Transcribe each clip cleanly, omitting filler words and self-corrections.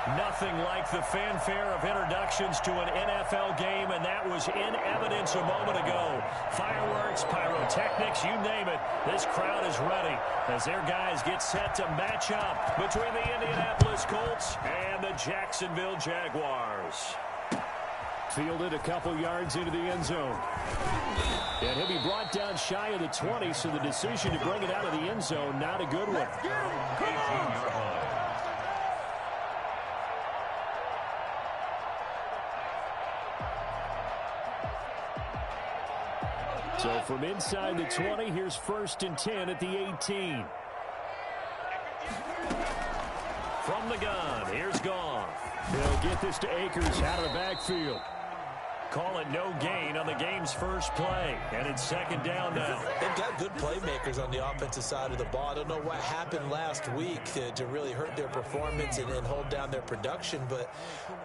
Nothing like the fanfare of introductions to an NFL game, and that was in evidence a moment ago. Fireworks, pyrotechnics, you name it. This crowd is ready as their guys get set to match up between the Indianapolis Colts and the Jacksonville Jaguars. Fielded a couple yards into the end zone. And he'll be brought down shy of the 20, so the decision to bring it out of the end zone, not a good one. 18-yard line. So from inside the 20, here's 1st and 10 at the 18. From the gun, here's Goff. They'll get this to Akers out of the backfield. Call it no gain on the game's first play. And it's 2nd down now. They've got good playmakers on the offensive side of the ball. I don't know what happened last week to really hurt their performance and hold down their production. But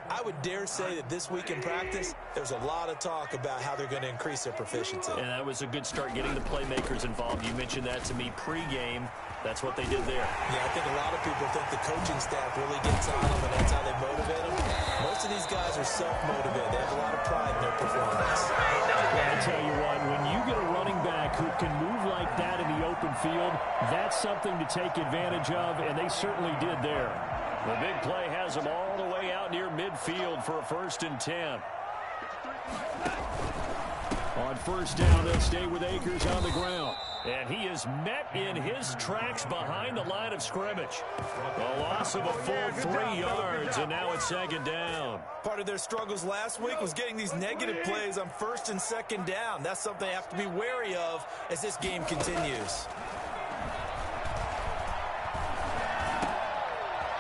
I would dare say that this week in practice, there's a lot of talk about how they're going to increase their proficiency. And that was a good start getting the playmakers involved. You mentioned that to me pregame. That's what they did there. Yeah, I think a lot of people think the coaching staff really gets on them, and that's how they motivate them. Most of these guys are self-motivated. They have a lot of pride in their performance. Well, I tell you what, when you get a running back who can move like that in the open field, that's something to take advantage of, and they certainly did there. The big play has them all the way out near midfield for a 1st and 10. On 1st down, they'll stay with Akers on the ground. And he is met in his tracks behind the line of scrimmage. A loss of a full 3 yards, and now it's 2nd down. Part of their struggles last week was getting these negative plays on 1st and 2nd down. That's something they have to be wary of as this game continues.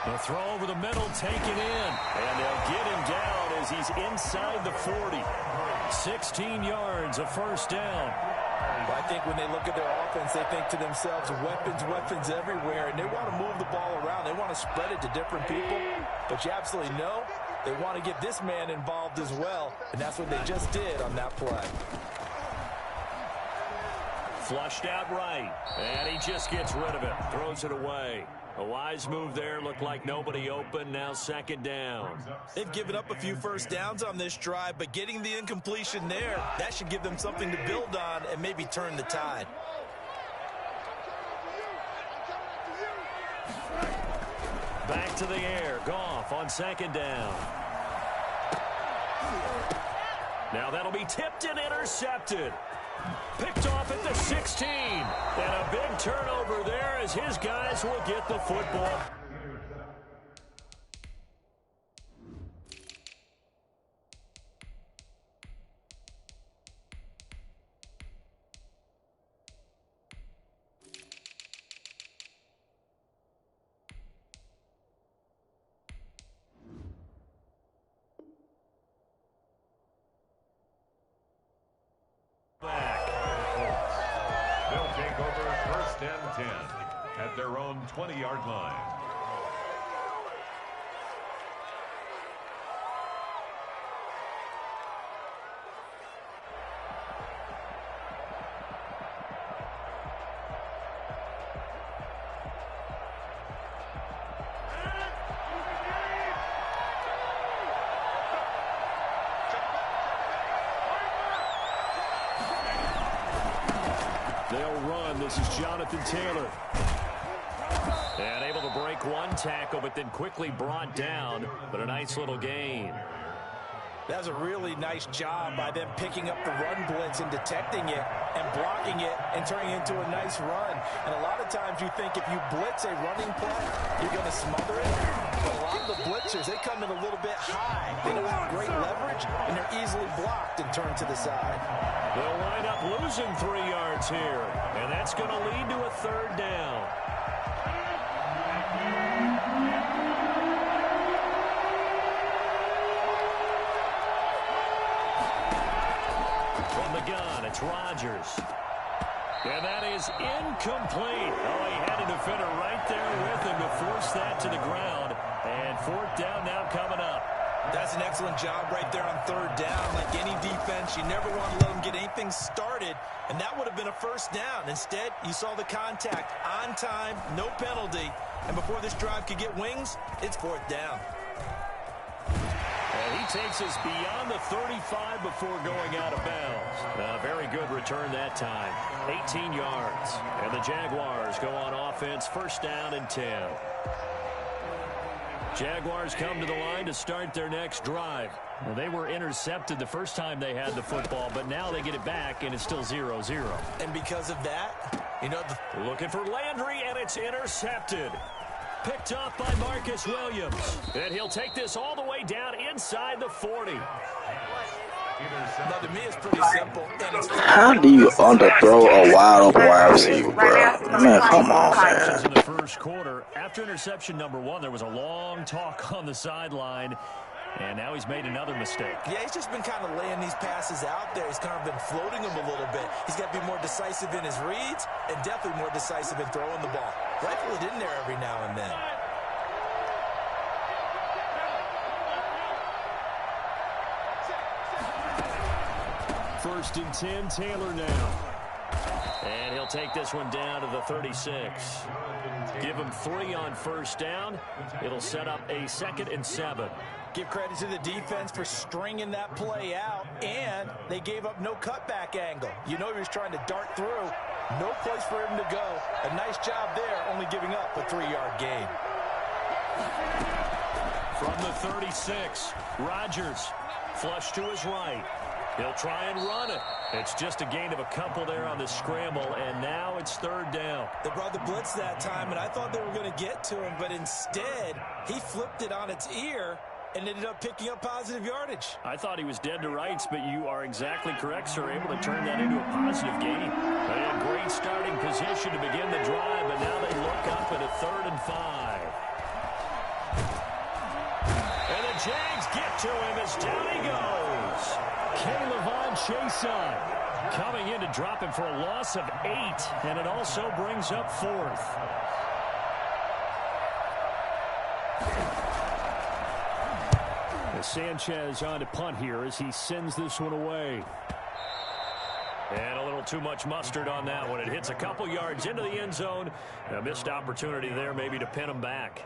The throw over the middle taken in. And they'll get him down as he's inside the 40. 16 yards, a 1st down. Well, I think when they look at their offense, they think to themselves, weapons everywhere, and they want to move the ball around. They want to spread it to different people, but you absolutely know they want to get this man involved as well, and that's what they just did on that play. Flushed out right, and he just gets rid of it, throws it away. A wise move there. Looked like nobody open. Now 2nd down. They've given up a few 1st downs on this drive, but getting the incompletion there, that should give them something to build on and maybe turn the tide. Back to the air. Goff on 2nd down. Now that'll be tipped and intercepted. Picked off at the 16. And a big turnover there as his guys will get the football. At their own 20-yard line. They'll run. This is Jonathan Taylor. And able to break one tackle, but then quickly brought down. But a nice little gain. That's a really nice job by them picking up the run blitz and detecting it and blocking it and turning it into a nice run. And a lot of times you think if you blitz a running play, you're going to smother it. But a lot of the blitzers, they come in a little bit high. They don't have great leverage, and they're easily blocked and turned to the side. They'll wind up losing 3 yards here. And that's going to lead to a 3rd down. From the gun, it's Rodgers. And that is incomplete. Oh, he had a defender right there with him to force that to the ground. And 4th down now coming up. That's an excellent job right there on 3rd down. Like any defense, you never want to let them get anything started, and that would have been a 1st down. Instead, you saw the contact on time, no penalty, and before this drive could get wings, it's 4th down. And he takes us beyond the 35 before going out of bounds. A very good return that time. 18 yards. And the Jaguars go on offense, first down and 10. Jaguars come to the line to start their next drive. Well, they were intercepted the first time they had the football, but now they get it back, and it's still 0-0. And because of that, you know, looking for Landry, and it's intercepted. Picked off by Marcus Williams. And he'll take this all the way down inside the 40. Now, to me, it's pretty simple. How do you underthrow a wide open wide receiver, bro? Man, come on, man. In the first quarter, after interception number 1, there was a long talk on the sideline. And now he's made another mistake. Yeah, he's just been kind of laying these passes out there. He's kind of been floating them a little bit. He's got to be more decisive in his reads and definitely more decisive in throwing the ball. Rifle it in there every now and then. First and 10, Taylor now. And he'll take this one down to the 36. Give him 3 on first down. It'll set up a 2nd and 7. Give credit to the defense for stringing that play out, and they gave up no cutback angle. You know he was trying to dart through. No place for him to go. A nice job there, only giving up a 3-yard gain. From the 36, Rodgers flush to his right. He'll try and run it. It's just a gain of a couple there on the scramble, and now it's 3rd down. They brought the blitz that time, and I thought they were going to get to him, but instead, he flipped it on its ear and ended up picking up positive yardage. I thought he was dead to rights, but you are exactly correct, sir. Able to turn that into a positive gain. They had great starting position to begin the drive, but now they look up at a 3rd and 5. And the Jags get to him as down he goes. K'Lavon Chaisson coming in to drop him for a loss of 8, and it also brings up 4th. Sanchez on to punt here as he sends this one away. And a little too much mustard on that one. It hits a couple yards into the end zone. A missed opportunity there maybe to pin him back.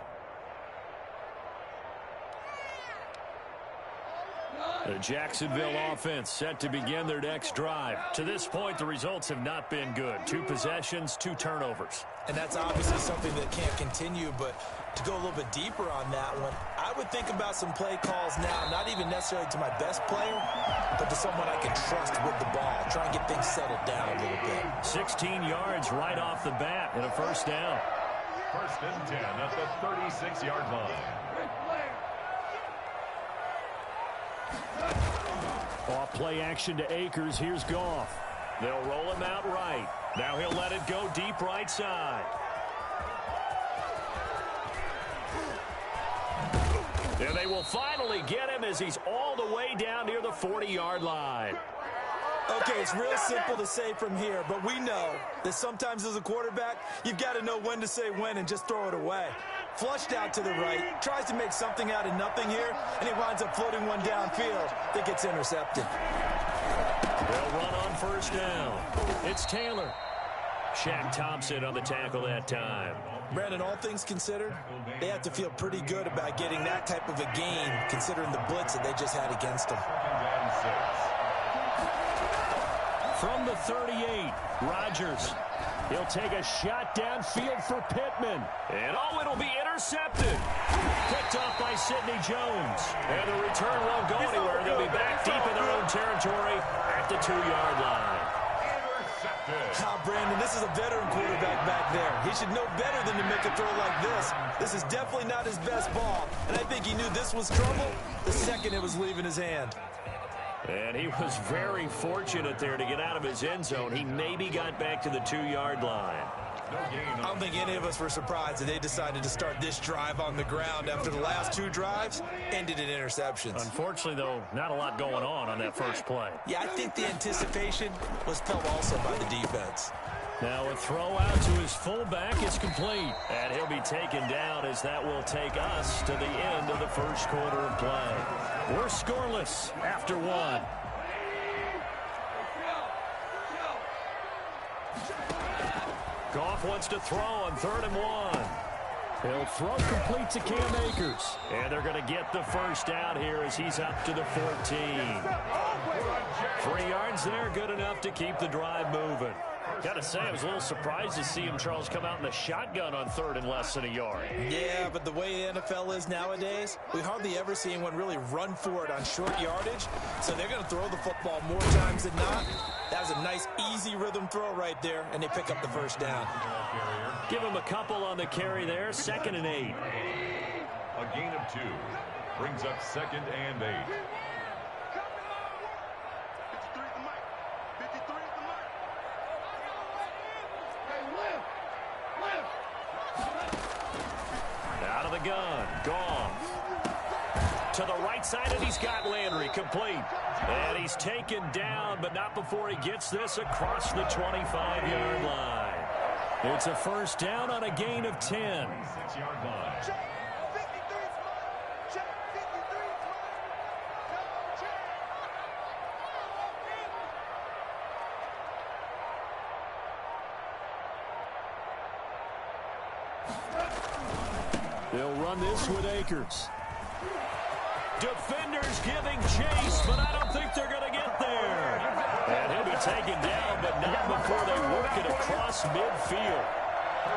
The Jacksonville offense set to begin their next drive. To this point, the results have not been good. 2 possessions, 2 turnovers. And that's obviously something that can't continue, but to go a little bit deeper on that one, I would think about some play calls now, not even necessarily to my best player, but to someone I can trust with the ball. Try and get things settled down a little bit. 16 yards right off the bat and a first down. First and 10 at the 36-yard line. Off play action to Akers. Here's Goff. They'll roll him out right. Now he'll let it go deep right side. And they will finally get him as he's all the way down near the 40-yard line. Okay, it's real simple to say from here, but we know that sometimes as a quarterback, you've got to know when to say when and just throw it away. Flushed out to the right, tries to make something out of nothing here, and he winds up floating one downfield that gets intercepted. They'll run on first down. It's Taylor. Shaq Thompson on the tackle that time. Brandon, all things considered, they have to feel pretty good about getting that type of a gain, considering the blitz that they just had against them. From the 38, Rodgers. He'll take a shot downfield for Pittman. And it'll be intercepted. Picked off by Sidney Jones. And the return won't go anywhere. They'll be back deep in their own territory at the 2-yard line. Brandon, this is a veteran quarterback back there. He should know better than to make a throw like this. This is definitely not his best ball. And I think he knew this was trouble the second it was leaving his hand. And he was very fortunate there to get out of his end zone. He maybe got back to the 2-yard line. I don't think any of us were surprised that they decided to start this drive on the ground after the last 2 drives ended in interceptions. Unfortunately, though, not a lot going on that first play. Yeah, I think the anticipation was felt also by the defense. Now a throw out to his fullback is complete. And he'll be taken down as that will take us to the end of the first quarter of play. We're scoreless after 1. Goff wants to throw on 3rd and 1. He'll throw complete to Cam Akers. And they're going to get the first down here as he's up to the 14. 3 yards there, good enough to keep the drive moving. Got to say, I was a little surprised to see him, Charles, come out in the shotgun on 3rd and less than a yard. Yeah, but the way the NFL is nowadays, we hardly ever see anyone really run for it on short yardage. So they're going to throw the football more times than not. That was a nice, easy rhythm throw right there, and they pick up the first down. Give him a couple on the carry there, 2nd and 8. A gain of 2 brings up 2nd and 8. Out of the gun, gone. To the right side, and he's got Landry complete. And he's taken down, but not before he gets this across the 25-yard line. It's a first down on a gain of 10. 6-yard line. They'll run this with Akers. Defenders giving chase, but I don't think they're going to get there. And he'll be taken down, but not before they work it across midfield.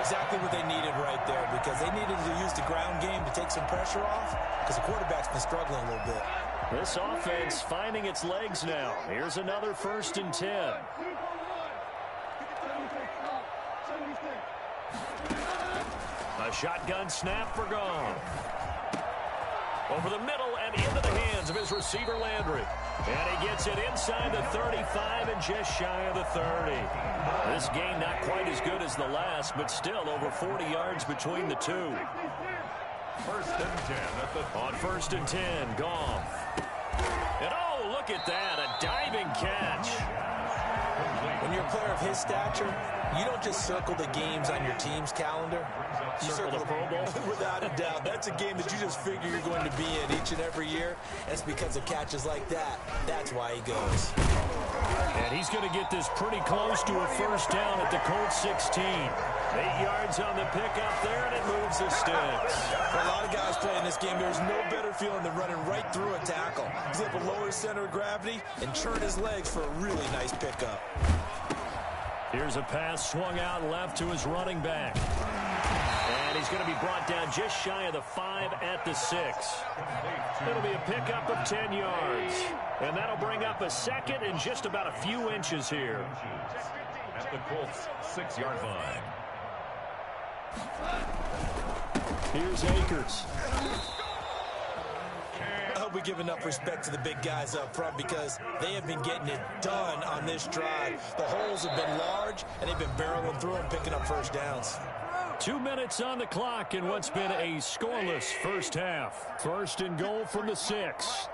Exactly what they needed right there, because they needed to use the ground game to take some pressure off, because the quarterback's been struggling a little bit. This offense finding its legs now. Here's another 1st and 10. A shotgun snap for gone. Over the middle and into the hands of his receiver, Landry. And he gets it inside the 35 and just shy of the 30. This game not quite as good as the last, but still over 40 yards between the two. 1st and 10 at the On 1st and 10, Goff. And oh, look at that, a diving catch. When you're a player of his stature, you don't just circle the games on your team's calendar. You circle the Pro Bowl. Without a doubt. That's a game that you just figure you're going to be in each and every year. That's because of catches like that. That's why he goes. And he's going to get this pretty close to a first down at the Colts 16. 8 yards on the pickup there, and it moves the sticks. For a lot of guys playing this game, there's no better feeling than running right through a tackle. He's able to lower his center of gravity and churn his legs for a really nice pickup. Here's a pass swung out left to his running back. And he's going to be brought down just shy of the 5 at the 6. It'll be a pickup of 10 yards. And that'll bring up a 2nd and just about a few inches here. At the Colts 6-yard line. Here's Akers. I hope we give enough respect to the big guys up front, because they have been getting it done on this drive. The holes have been large, and they've been barreling through and picking up first downs. 2 minutes on the clock in what's been a scoreless first half. 1st and goal from the 6.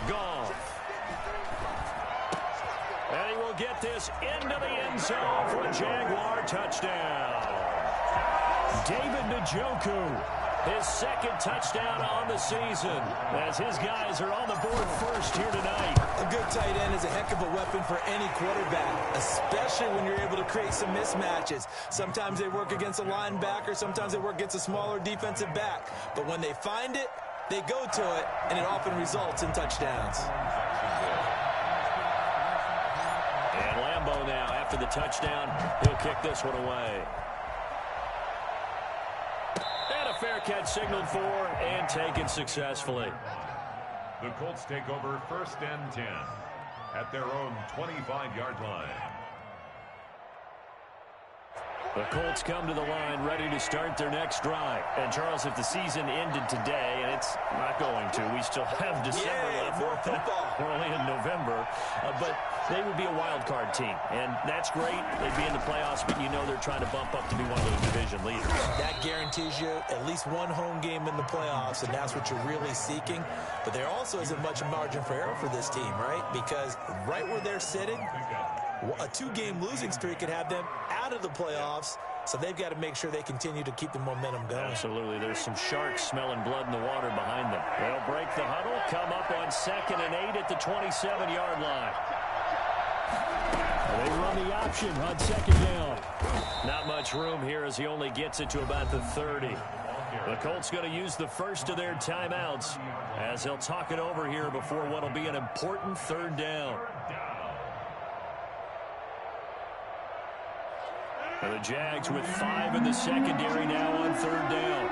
Goff. And he will get this into the end zone for a Jaguar touchdown. David Njoku, his 2nd touchdown on the season, as his guys are on the board first here tonight. A good tight end is a heck of a weapon for any quarterback, especially when you're able to create some mismatches. Sometimes they work against a linebacker, sometimes they work against a smaller defensive back. But when they find it, they go to it, and it often results in touchdowns. And Lambeau now, after the touchdown, he'll kick this one away. And a fair catch signaled for and taken successfully. The Colts take over 1st and 10 at their own 25-yard line. The Colts come to the line ready to start their next drive. And, Charles, if the season ended today, and it's not going to, we still have December left. More football. We're only in November. But they would be a wild card team. And that's great. They'd be in the playoffs, but you know they're trying to bump up to be one of those division leaders. That guarantees you at least one home game in the playoffs, and that's what you're really seeking. But there also isn't much margin for error for this team, right? Because right where they're sitting, a 2-game losing streak could have them out of the playoffs, so they've got to make sure they continue to keep the momentum going. Absolutely. There's some sharks smelling blood in the water behind them. They'll break the huddle, come up on 2nd and 8 at the 27-yard line. They run the option on 2nd down. Not much room here as he only gets it to about the 30. The Colts going to use the first of their timeouts as he'll talk it over here before what will be an important third down. And the Jags with 5 in the secondary now on third down.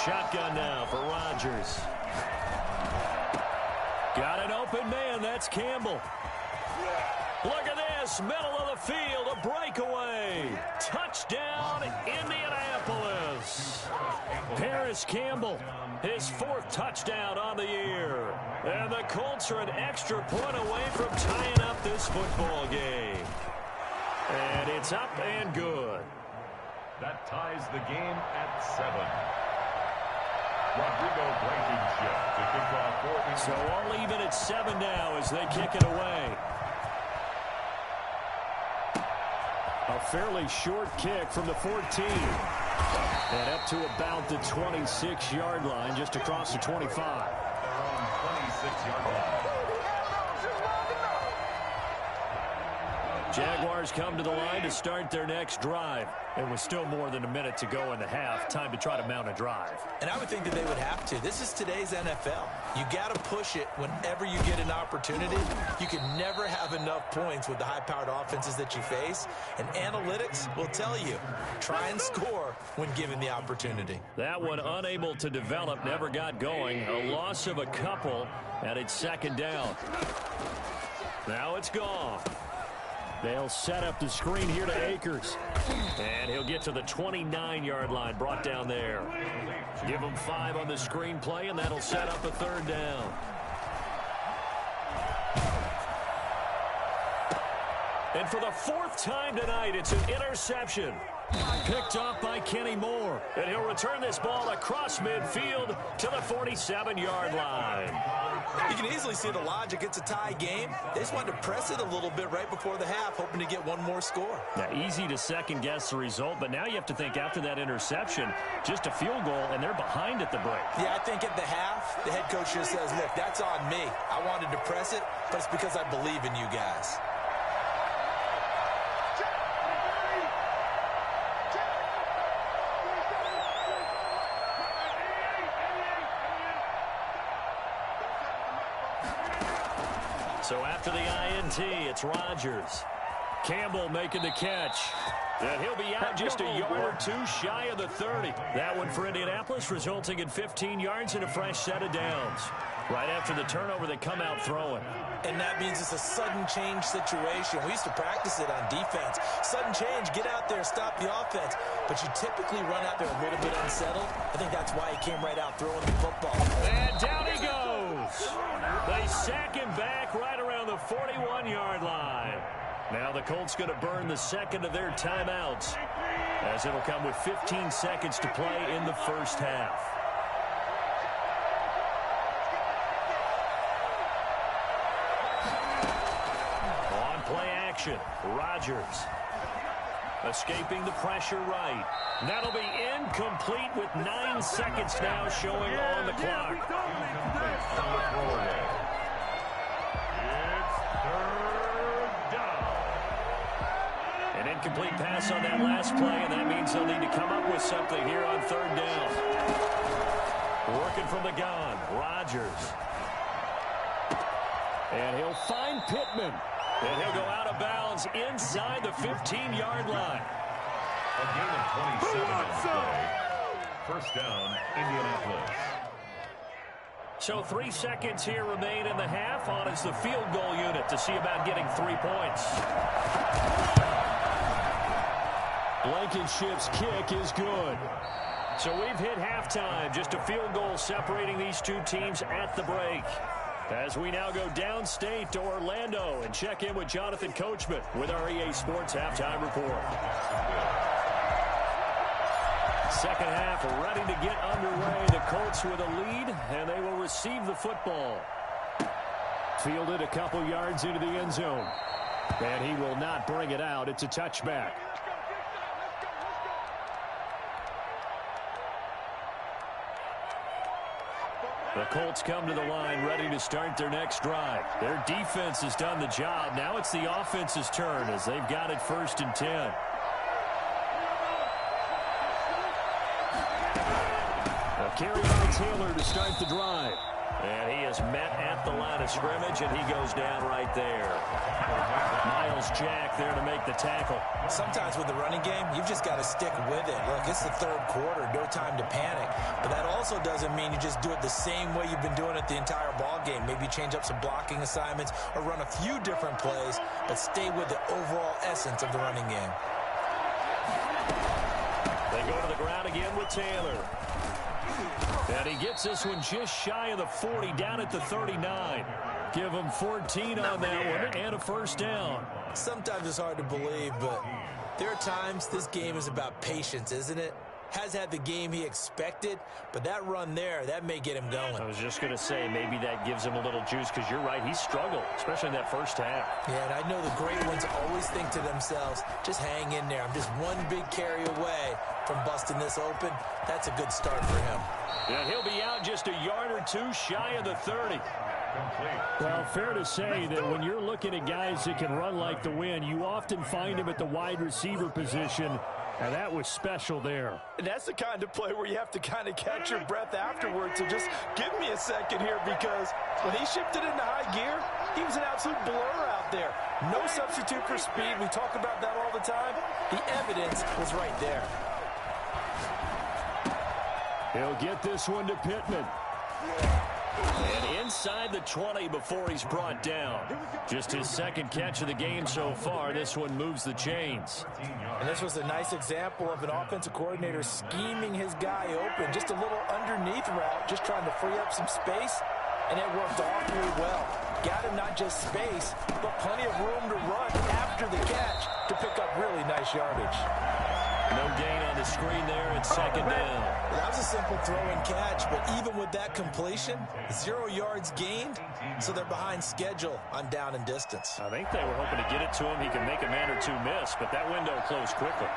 Shotgun now for Rodgers. Got an open man. That's Campbell. Look at this. Middle of the field. A breakaway. Touchdown, Indianapolis. Paris Campbell, his 4th touchdown on the year. And the Colts are an extra point away from tying up this football game. And it's up and good. That ties the game at 7. Rodrigo Blankenship to kick off for England. So all even at 7 now as they kick it away. A fairly short kick from the 14. And up to about the 26-yard line, just across the 25. Around 26-yard line. Jaguars come to the line to start their next drive. And with still more than a minute to go in the half, time to try to mount a drive. And I would think that they would have to. This is today's NFL. You got to push it whenever you get an opportunity. You can never have enough points with the high-powered offenses that you face. And analytics will tell you, try and score when given the opportunity. That one unable to develop, never got going. A loss of a couple, and it's second down. Now it's gone. They'll set up the screen here to Akers. And he'll get to the 29-yard line, brought down there. Give him 5 on the screen play, and that'll set up a third down. And for the 4th time tonight, it's an interception. Picked off by Kenny Moore. And he'll return this ball across midfield to the 47-yard line. You can easily see the logic. It's a tie game. They just wanted to press it a little bit right before the half, hoping to get one more score. Now, easy to second-guess the result, but now you have to think after that interception, just a field goal, and they're behind at the break. Yeah, I think at the half, the head coach just says, look, that's on me. I wanted to press it, but it's because I believe in you guys. So after the INT, it's Rodgers. Campbell making the catch. And he'll be out just a yard or 2 shy of the 30. That one for Indianapolis, resulting in 15 yards and a fresh set of downs. Right after the turnover, they come out throwing. And that means it's a sudden change situation. We used to practice it on defense. Sudden change, get out there, stop the offense. But you typically run out there a little bit unsettled. I think that's why he came right out throwing the football. And down he goes. They sack him back right around the 41-yard line. Now the Colts going to burn the second of their timeouts, as it'll come with 15 seconds to play in the first half. On play action, Rodgers escaping the pressure right. That'll be incomplete with 9 seconds now showing on the clock. An incomplete pass on that last play, and that means they'll need to come up with something here on third down. Working from the gun, Rodgers. And he'll find Pittman. And he'll go out of bounds inside the 15-yard line. A gain of 27 on play. First down, Indianapolis. So 3 seconds here remain in the half. On is the field goal unit to see about getting 3 points. Blankenship's kick is good. So we've hit halftime. Just a field goal separating these two teams at the break. As we now go downstate to Orlando and check in with Jonathan Coachman with our EA Sports Halftime Report. Second half ready to get underway. The Colts with a lead, and they will receive the football. Fielded a couple yards into the end zone. And he will not bring it out. It's a touchback. The Colts come to the line ready to start their next drive. Their defense has done the job. Now it's the offense's turn as they've got it 1st and 10. A carry by Taylor to start the drive. And he is met at the line of scrimmage, and he goes down right there. Myles Jack there to make the tackle. Sometimes with the running game, you've just got to stick with it. Look, it's the 3rd quarter, no time to panic. But that also doesn't mean you just do it the same way you've been doing it the entire ball game. Maybe change up some blocking assignments or run a few different plays, but stay with the overall essence of the running game. They go to the ground again with Taylor. And he gets this one just shy of the 40, down at the 39. Give him 14 on that one and a 1st down. Sometimes it's hard to believe, but there are times this game is about patience, isn't it? Has had the game he expected, but that run there, that may get him going. I was just going to say, maybe that gives him a little juice, because you're right, he struggled, especially in that 1st half. Yeah, and I know the great ones always think to themselves, just hang in there. I'm just one big carry away from busting this open. That's a good start for him. And he'll be out just a yard or two shy of the 30. Well, fair to say that when you're looking at guys that can run like the wind, you often find them at the wide receiver position, and that was special there. And that's the kind of play where you have to kind of catch your breath afterwards. So just give me a second here, because when he shifted into high gear, he was an absolute blur out there. No substitute for speed. We talk about that all the time. The evidence was right there. He'll get this one to Pittman. And inside the 20 before he's brought down. Just his 2nd catch of the game so far. This one moves the chains. And this was a nice example of an offensive coordinator scheming his guy open. Just a little underneath route, just trying to free up some space. And it worked awfully well. Got him not just space, but plenty of room to run after the catch to pick up really nice yardage. No gain on the screen there. It's 2nd down. That was a simple throw and catch, but even with that completion, 0 yards gained, so they're behind schedule on down and distance. I think they were hoping to get it to him. He can make a man or two miss, but that window closed quickly.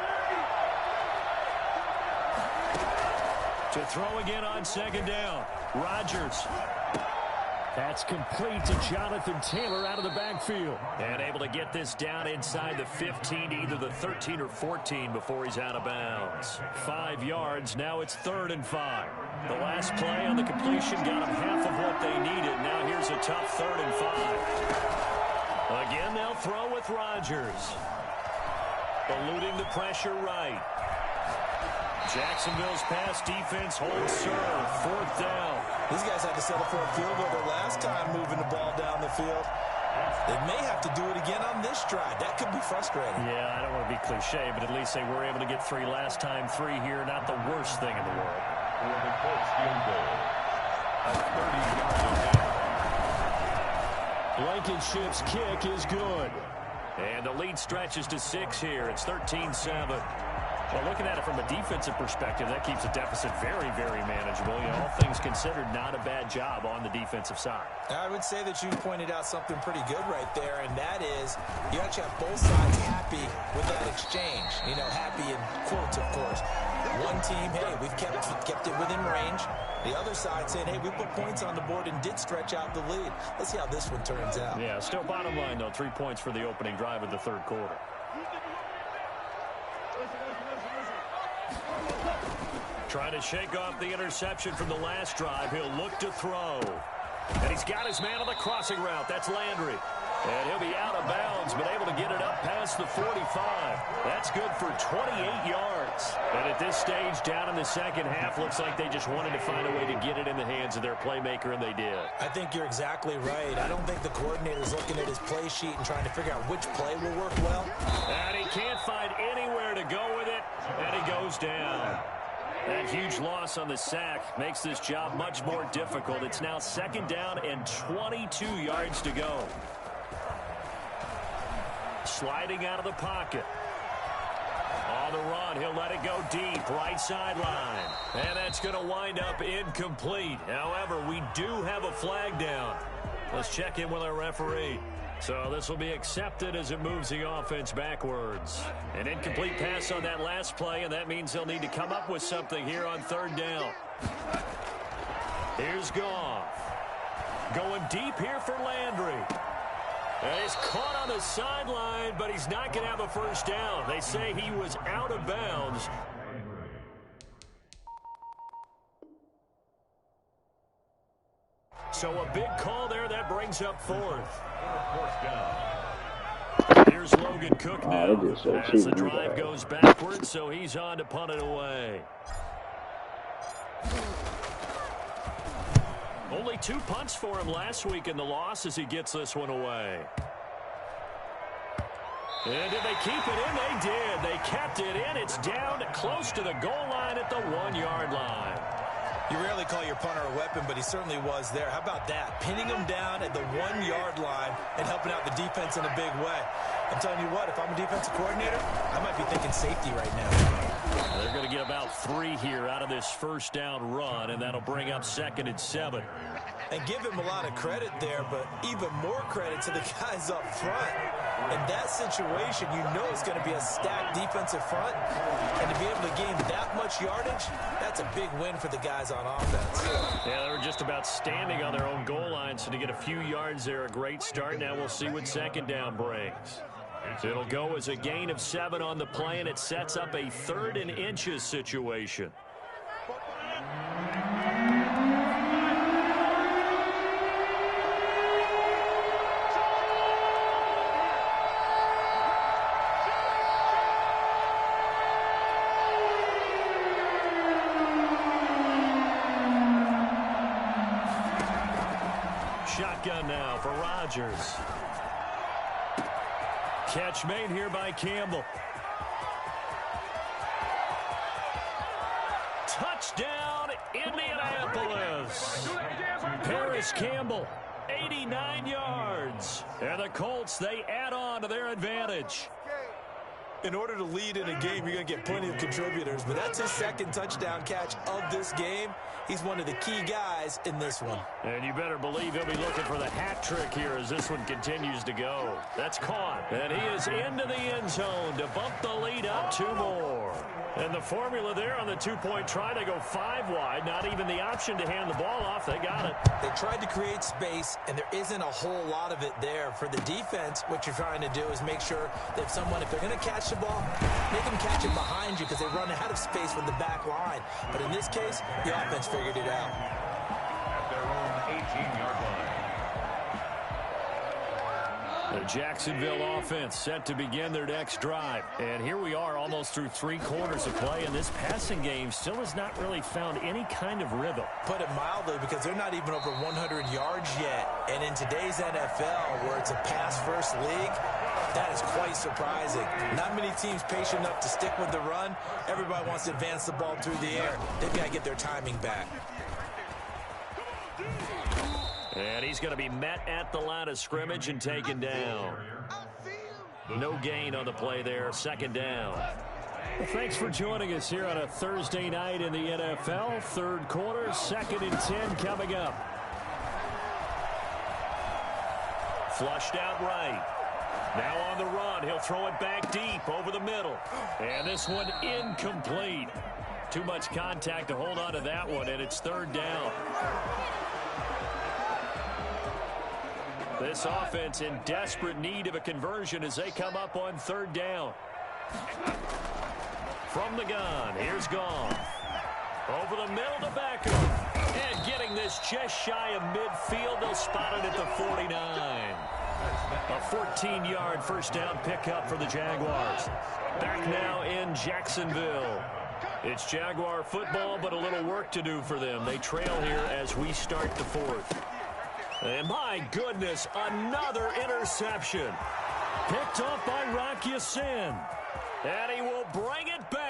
To throw again on 2nd down. Rodgers. That's complete to Jonathan Taylor out of the backfield. And able to get this down inside the 15 to either the 13 or 14 before he's out of bounds. 5 yards. Now it's 3rd and 5. The last play on the completion got them half of what they needed. Now here's a tough 3rd and 5. Again, they'll throw with Rodgers. Eluding the pressure right. Jacksonville's pass defense holds serve. 4th down. These guys had to settle for a field goal their last time moving the ball down the field. They may have to do it again on this drive. That could be frustrating. Yeah, I don't want to be cliche, but at least they were able to get 3 last time. 3 here, not the worst thing in the world. For the Colts field goal. A 30-yard Blankenship's kick is good. And the lead stretches to 6 here. It's 13-7. Well, looking at it from a defensive perspective, that keeps the deficit very, very manageable. You know, all things considered, not a bad job on the defensive side. I would say that you pointed out something pretty good right there, and that is you actually have both sides happy with that exchange. You know, happy in quotes, of course. One team, hey, we've kept it within range. The other side saying, hey, we put points on the board and did stretch out the lead. Let's see how this one turns out. Yeah, still bottom line, though, 3 points for the opening drive of the 3rd quarter. Trying to shake off the interception from the last drive. He'll look to throw. And he's got his man on the crossing route. That's Landry. And he'll be out of bounds, but able to get it up past the 45. That's good for 28 yards. And at this stage, down in the 2nd half, looks like they just wanted to find a way to get it in the hands of their playmaker, and they did. I think you're exactly right. I don't think the coordinator's looking at his play sheet and trying to figure out which play will work well. And he can't find anywhere to go with it, and he goes down. That huge loss on the sack makes this job much more difficult. It's now 2nd down and 22 yards to go. Sliding out of the pocket. On the run, he'll let it go deep, right sideline. And that's going to wind up incomplete. However, we do have a flag down. Let's check in with our referee. So this will be accepted as it moves the offense backwards. An incomplete pass on that last play, and that means they'll need to come up with something here on 3rd down. Here's Goff. Going deep here for Landry. And he's caught on the sideline, but he's not going to have a first down. They say he was out of bounds. So a big call there. That brings up fourth. Here's Logan Cook now as the drive goes backwards, so he's on to punt it away. Only 2 punts for him last week in the loss as he gets this one away. And did they keep it in? They did. They kept it in. It's down close to the goal line at the 1-yard line. You rarely call your punter a weapon, but he certainly was there. How about that? Pinning him down at the 1-yard line and helping out the defense in a big way. I'm telling you what, if I'm a defensive coordinator, I might be thinking safety right now. They're going to get about 3 here out of this first down run, and that'll bring up 2nd and 7. And give him a lot of credit there, but even more credit to the guys up front. In that situation, you know it's going to be a stacked defensive front. And to be able to gain that much yardage, that's a big win for the guys on offense. Yeah, they were just about standing on their own goal line, so to get a few yards there, a great start. Now we'll see what 2nd down brings. It'll go as a gain of 7 on the play, and it sets up a 3rd and inches situation. Shotgun now for Rodgers. Catch made here by Campbell. Touchdown, Indianapolis. Paris Campbell, 89 yards. And the Colts, they add on to their advantage. In order to lead in a game, you're going to get plenty of contributors, but that's his 2nd touchdown catch of this game. He's one of the key guys in this one. And you better believe he'll be looking for the hat trick here as this one continues to go. That's caught. And he is into the end zone to bump the lead up 2 more. And the formula there on the 2-point try to go 5 wide. Not even the option to hand the ball off. They got it. They tried to create space, and there isn't a whole lot of it there. For the defense, what you're trying to do is make sure that if they're going to catch the ball, make them catch it behind you because they run out of space with the back line. But in this case, the offense figured it out. At their own 18-yard line. The Jacksonville offense set to begin their next drive. And here we are almost through 3 quarters of play, and this passing game still has not really found any kind of rhythm. Put it mildly, because they're not even over 100 yards yet. And in today's NFL, where it's a pass-first league, that is quite surprising. Not many teams patient enough to stick with the run. Everybody wants to advance the ball through the air. They've got to get their timing back. And he's going to be met at the line of scrimmage and taken down. No gain on the play there, 2nd down. Well, thanks for joining us here on a Thursday night in the NFL. 3rd quarter, 2nd and 10 coming up. Flushed out right. Now on the run, he'll throw it back deep over the middle. And this one incomplete. Too much contact to hold on to that one, and it's 3rd down. This offense in desperate need of a conversion as they come up on 3rd down. From the gun, here's Goff. Over the middle to Beckham. And getting this just shy of midfield, they'll spot it at the 49. A 14-yard first down pickup for the Jaguars. Back now in Jacksonville. It's Jaguar football, but a little work to do for them. They trail here as we start the 4th. And my goodness, another interception. Picked off by Rock Ya-Sin. And he will bring it back.